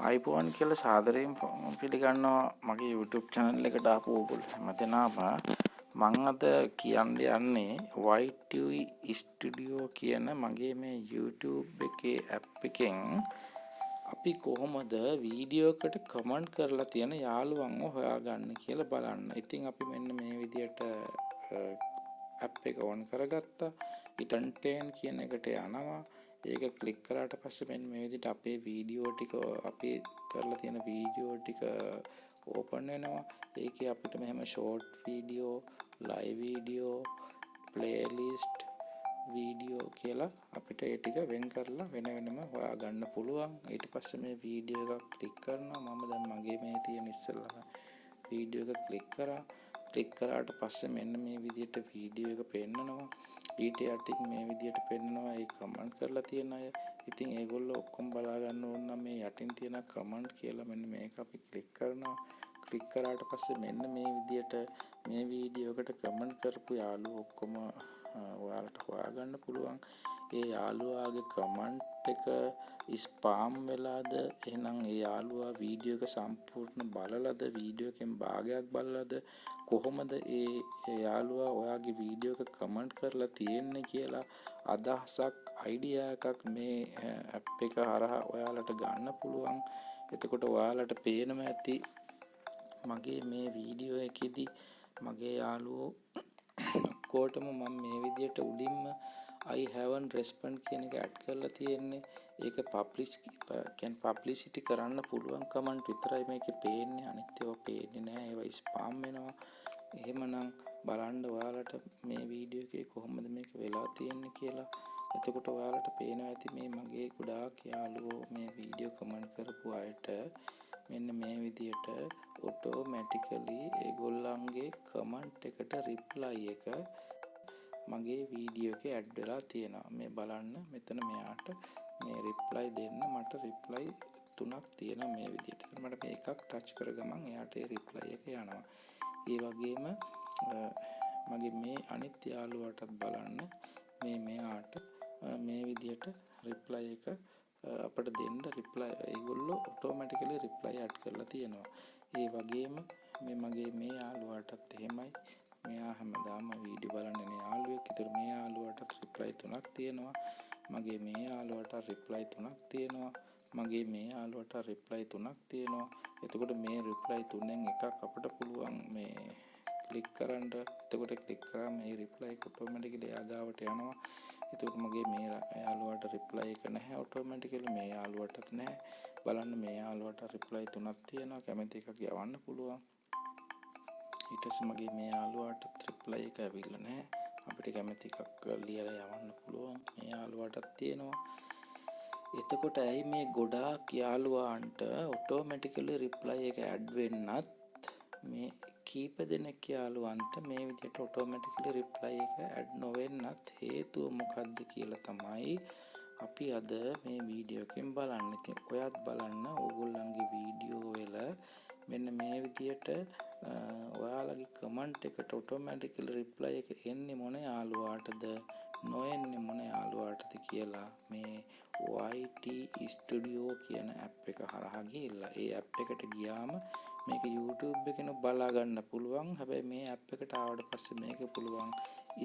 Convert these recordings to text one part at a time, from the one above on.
iPhone කියලා සාදරයෙන් පිළිගන්නවා මගේ YouTube channel එකට ආපු ඕගොල්ලෝ හැමදෙනාම මම අද කියන්න යන්නේ YTV Studio කියන මගේ මේ YouTube එකේ app එකෙන් අපි කොහොමද වීඩියෝ එකට කමෙන්ට් කරලා තියෙන යාළුවන්ව හොයාගන්න කියලා බලන්න. ඉතින් අපි මෙන්න මේ විදියට app එක on කරගත්තා. return 10 කියන එකට යනවා. ඒක ක්ලික් කරාට පස්සේ මෙන්න මේ විදිහට අපේ වීඩියෝ ටික අපි කරලා තියෙන වීඩියෝ ටික ඕපන් වෙනවා. ඒකේ අපිට මෙහෙම short video, live video, playlist video කියලා අපිට ඒ ටික වෙන් කරලා වෙන වෙනම හොයාගන්න පුළුවන්. ඊට පස්සේ මේ වීඩියෝ එක ක්ලික් කරනවා. මම දැන් මගේ මේ තියෙන ඉස්සෙල්ලා වීඩියෝ එක ක්ලික් කරා. ක්ලික් කරාට පස්සේ මෙන්න මේ විදිහට වීඩියෝ එක පෙන්නනවා. ඊට යටින් මේ විදිහට පෙන්නනවා ඒ කමෙන්ට් කරලා තියෙන අය. ඉතින් ඒගොල්ලෝ ඔක්කොම බලා ගන්න ඕන නම් මේ යටින් තියෙන කමෙන්ට් කියලා මෙන්න මේක අපි ක්ලික් කරනවා. ක්ලික් කරාට පස්සේ මෙන්න මේ විදිහට මේ වීඩියෝ එකට කමෙන්ට් කරපු යාළුවෝ ඔක්කොම ඔයාලට හොයාගන්න පුළුවන්. ඒ යාළුවාගේ කමෙන්ට් එක ස්පාම් වෙලාද එහෙනම් ඒ යාළුවා වීඩියෝ එක සම්පූර්ණ බලලාද වීඩියෝ එකෙන් භාගයක් බලලාද කොහොමද ඒ යාළුවා ඔයාගේ වීඩියෝ එක කමෙන්ට් කරලා තියෙන්නේ කියලා අදහසක් අයිඩියා එකක් මේ ඇප් එක හරහා ඔයාලට ගන්න පුළුවන්. එතකොට ඔයාලට පේනම ඇති මගේ මේ වීඩියෝ එකේදී මගේ යාළුවෝ ඔක්කොටම මම මේ විදියට උඩින්ම I haven't respond කියන එක ඇඩ් කරලා තියෙන්නේ. ඒක පබ්ලිසිටි කරන්න පුළුවන් කමෙන්ට් විතරයි මේකේ පේන්නේ. අනිත් ඒවා පේන්නේ නැහැ. ඒවා ස්පාම් වෙනවා. එහෙමනම් බලන්න ඔයාලට මේ වීඩියෝ එකේ කොහොමද මේක වෙලා තියෙන්නේ කියලා. එතකොට ඔයාලට පේනවා ඇති මේ මගේ ගොඩාක් යාළුවෝ මේ වීඩියෝ කමෙන්ට් කරපු අයට මෙන්න මේ විදියට ඔටෝමැටිකලි ඒගොල්ලන්ගේ කමෙන්ට් එකට රිප්ලයි එක මගේ වීඩියෝ එකේ ඇඩ් වෙලා තියෙනවා. මේ බලන්න මෙතන මෙයාට මේ රිප්ලයි දෙන්න මට රිප්ලයි 3ක් තියෙනවා මේ විදිහට. මට මේකක් ටච් කර ගමන් එයාට ඒ රිප්ලයි එක යනවා. ඒ වගේම මගේ මේ අනිත් යාළුවාටත් බලන්න මෙයාට මේ විදිහට රිප්ලයි එක අපිට දෙන්න රිප්ලයි ඒගොල්ලෝ ඔටෝමැටිකලි රිප්ලයි ඇඩ් කරලා තියෙනවා. ඒ වගේම මගේ මේ යාළුවාටත් එහෙමයි. මෙයා හැමදාම වීඩියෝ බලන යාළුවෙක්. ඒතර මේ යාළුවාටත් රිප්ලයි 3ක් තියෙනවා. මගේ මේ යාළුවාට රිප්ලයි 3ක් තියෙනවා. මගේ මේ යාළුවාට රිප්ලයි 3ක් තියෙනවා. එතකොට මේ රිප්ලයි 3න් එකක් අපිට පුළුවන් මේ ක්ලික් කරන්න. එතකොට ක්ලික් කරාම මේ රිප්ලයි ඔටෝමැටිකලි එයා ගාවට යනවා. එතකොට මගේ මේ යාළුවාට රිප්ලයි එක නැහැ ඔටෝමැටිකලි මේ යාළුවාටත් නැහැ. බලන්න මේ යාළුවාට රිප්ලයි 3ක් තියෙනවා. කැමති එකක් යවන්න පුළුවන්. ඊට පස්සේ මගේ මේ යාළුවාට රිප්ලයි එක ඇවිල්ලා නැහැ. අපිට කැමති එකක් ලියලා යවන්න පුළුවන්. මේ යාළුවාටත් තියෙනවා. එතකොට ඇයි මේ ගොඩාක් යාළුවාන්ට ඔටෝමැටිකලි රිප්ලයි එක ඇඩ් වෙන්නත් මේ කීප දෙනෙක් යාළුවන්ට මේ විදිහට ඔටෝමැටිකලි රිප්ලයි එක ඇඩ් නොවෙන්නත් හේතුව මොකක්ද කියලා තමයි අපි අද මේ වීඩියෝ එකෙන් බලන්න. ඉතින් ඔයත් බලන්න ඕගොල්ලන්ගේ වීඩියෝ වල මෙන්න මේ විදිහට ඔයාලගේ කමෙන්ට් එකට ඔටෝමැටිකලි රිප්ලයි එක එන්නේ මොන යාළුවාටද නොඑන්නේ මොන යාළුවාටද කියලා මේ YT Studio කියන app එක හරහා ගිහිල්ලා ඒ app එකට ගියාම මේක YouTube එකේන බලා ගන්න පුළුවන්. හැබැයි මේ app එකට ආවට පස්සේ මේක පුළුවන්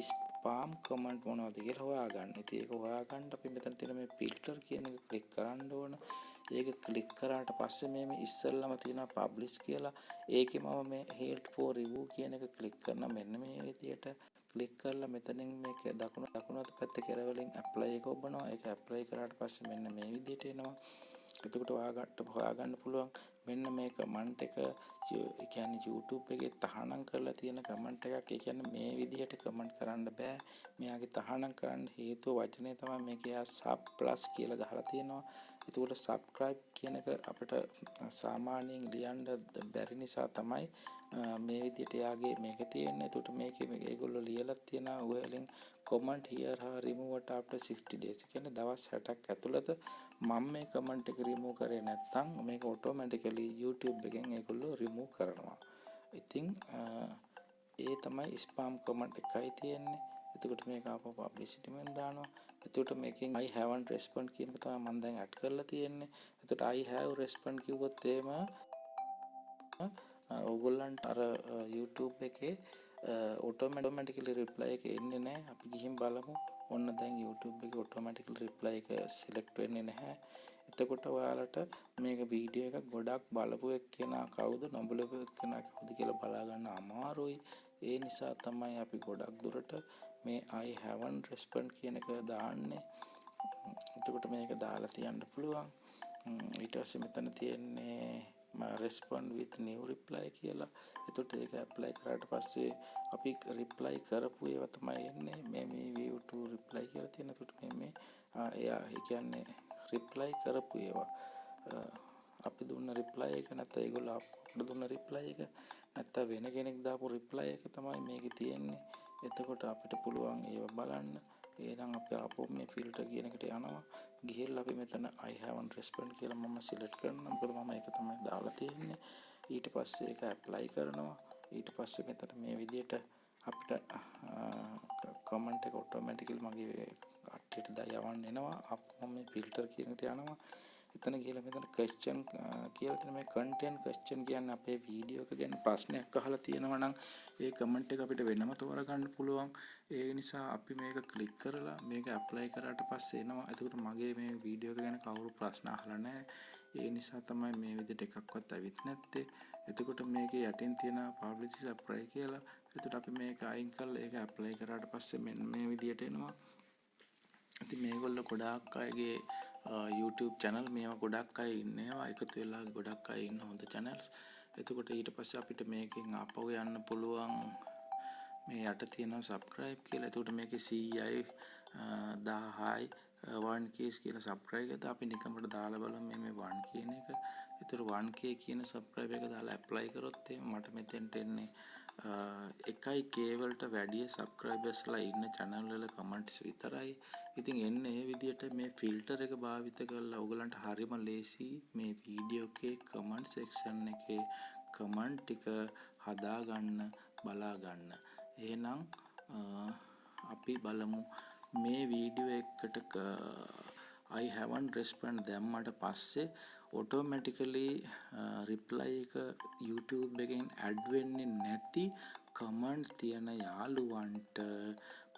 ස්පාම් කමෙන්ට් මොනවද කියලා හොයාගන්න. ඉතින් ඒක හොයාගන්න අපි මෙතන තියෙන මේ ෆිල්ටර් කියන එක ක්ලික් කරන්න ඕන. ඒක ක්ලික් කරාට පස්සේ මේ ඉස්සෙල්ලාම තියෙනවා පබ්ලිෂ් කියලා. ඒකේ මම මේ help for review කියන එක ක්ලික් කරනවා. මෙන්න මේ විදියට ක්ලික් කරලා මෙතනින් මේක දකුණු අත පැත්තේ කෙරවලින් apply එක ඔබනවා. ඒක apply කරාට පස්සේ මෙන්න මේ විදියට එනවා. එතකොට හොයාගන්න පුළුවන් මෙන්න මේ කමෙන්ට් එක ඒ කියන්නේ YouTube එකේ තහනම් කරලා තියෙන කමෙන්ට් එකක්. ඒ කියන්නේ මේ විදිහට කමෙන්ට් කරන්න බෑ. මෙයාගේ තහනම් කරන්න හේතුව වචනේ තමයි මේකේ sub plus කියලා ගහලා තියෙනවා. එතකොට subscribe කියන එක අපිට සාමාන්‍යයෙන් ලියන්න බැරි නිසා තමයි මේ විදිහට යාගේ මේක තියෙන්නේ. එතකොට මේකේ ඒගොල්ලෝ ලියලා තියෙනවා වලින් comment here or remove it after 60 days. කියන්නේ දවස් 60ක් ඇතුළත මම මේ කමෙන්ට් එක රිමූව් කරේ නැත්නම් මේක ඔටෝමැටිකලි YouTube එකෙන් ඒගොල්ලෝ රිමූව් කරනවා. ඉතින් ඒ තමයි ස්පාම් කමෙන්ට් එකයි තියෙන්නේ. එතකොට මේක ආපහු පබ්ලිසිටි මෙන් දානවා. එතකොට මේකෙන් I haven't respond කියන එක තමයි මම දැන් ඇඩ් කරලා තියෙන්නේ. එතකොට I have respond කිව්වොත් එහෙම ඕගොල්ලන්ට අර YouTube එකේ automatically reply එක එන්නේ නැහැ. අපි ගිහින් බලමු. ඔන්න දැන් YouTube එකේ automatically reply එක select වෙන්නේ නැහැ. එතකොට ඔයාලට මේක වීඩියෝ එකක් ගොඩක් බලපු එක්කෙනා කවුද නොබලපු එක්කෙනා කවුද කියලා බලා ගන්න අමාරුයි. ඒ නිසා තමයි අපි ගොඩක් දුරට මේ I haven't respond කියන එක දාන්නේ. එතකොට මේක දාලා තියන්න පුළුවන්. ඊට පස්සේ මෙතන තියෙන්නේ respond with new reply කියලා. එතකොට ඒක apply කරාට පස්සේ අපි reply කරපු ඒවා තමයි එන්නේ. මේ view to reply කියලා තියෙන. එතකොට මේ එයා කියන්නේ reply කරපු ඒවා. අපි දුන්න reply එක නැත්නම් ඒගොල්ලෝ අපිට දුන්න reply එක නැත්නම් වෙන කෙනෙක් දාපු reply එක තමයි මේකේ තියෙන්නේ. එතකොට අපිට පුළුවන් ඒව බලන්න. එහෙනම් අපි ආපහු මේ filter කියන එකට යනවා. ගිහිල්ලා අපි මෙතන I haven't respond කියලා මම select කරනවා. මොකද මම ඒක තමයි දාලා තියෙන්නේ. ඊට පස්සේ ඒක apply කරනවා. ඊට පස්සේ මෙතන මේ විදිහට අපිට comment එක automatically මගේ කට්ටියට දයවන්න එනවා. මම මේ filter කියන එකට යනවා. එතන ගිහලා මෙතන question කියලා තියෙන මේ content question කියන්නේ අපේ වීඩියෝ එක ගැන ප්‍රශ්නයක් අහලා තියෙනවා නම් ඒ comment එක අපිට වෙනම තෝරගන්න පුළුවන්. ඒ නිසා අපි මේක click කරලා මේක apply කරාට පස්සේ එනවා. එතකොට මගේ මේ වීඩියෝ එක ගැන කවුරු ප්‍රශ්න අහලා නැහැ. ඒ නිසා තමයි මේ විදිහට එකක්වත් ඇවිත් නැත්තේ. එතකොට මේකේ යටින් තියෙන publish subscribe කියලා. එතකොට අපි මේක අයින් කරලා ඒක apply කරාට පස්සේ මෙන්න මේ විදිහට එනවා. ඉතින් මේගොල්ලෝ ගොඩාක් අයගේ YouTube channel මේවා ගොඩක් අය ඉන්නවා. එකතු වෙලා ගොඩක් අය ඉන්න හොඳ channels. එතකොට ඊට පස්සේ අපිට මේකෙන් ආපහු යන්න පුළුවන් මේ යට තියෙනවා subscribe කියලා. එතකොට මේකේ 100යි 1000යි 1k කියලා subscribe එකද අපි නිකම්මට දාලා බලමු මේ 1 කියන එක. ඒතර 1k කියන subscribe එක දාලා apply කරොත් එහෙනම් මට මෙතෙන්ට එන්නේ 1k වලට වැඩි subscribersලා ඉන්න channel වල comments විතරයි. ඉතින් එන්න ඒ විදිහට මේ filter එක භාවිත කරලා ඔයගලන්ට හරිම ලේසි මේ වීඩියෝ එකේ comment section එකේ comment ටික හදා ගන්න බලා ගන්න. එහෙනම් අපි බලමු මේ වීඩියෝ එකට I haven't respond දැම්මට පස්සේ automatically reply එක YouTube එකෙන් add වෙන්නේ නැති comments තියෙන යාළුවන්ට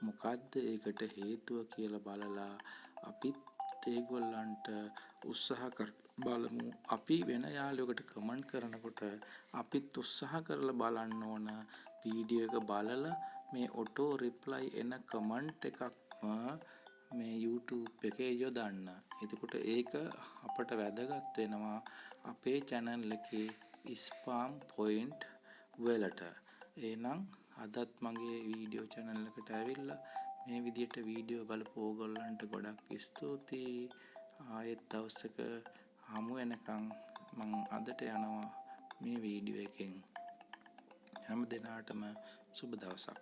මොකද්ද ඒකට හේතුව කියලා බලලා අපිත් ඒගොල්ලන්ට උත්සාහ බලමු. අපි වෙන යාළුවෙකුට කමෙන්ට් කරනකොට අපිත් උත්සාහ කරලා බලන්න ඕන වීඩියෝ එක බලලා මේ ඔටෝ රිප්ලයි එන කමෙන්ට් එකක්ම මේ YouTube එකේ යොදන්න. එතකොට ඒක අපට වැදගත් වෙනවා අපේ channel එකේ ස්පාම් පොයින්ට් වලට. එහෙනම් අදත් මගේ වීඩියෝ channel එකට ඇවිල්ලා මේ විදිහට වීඩියෝ බලපු ඕගොල්ලන්ට ගොඩක් ස්තුතියි. ආයෙත් දවසක හමු වෙනකන් මම අදට යනවා මේ වීඩියෝ එකෙන්. හැම දිනාටම සුබ දවසක්.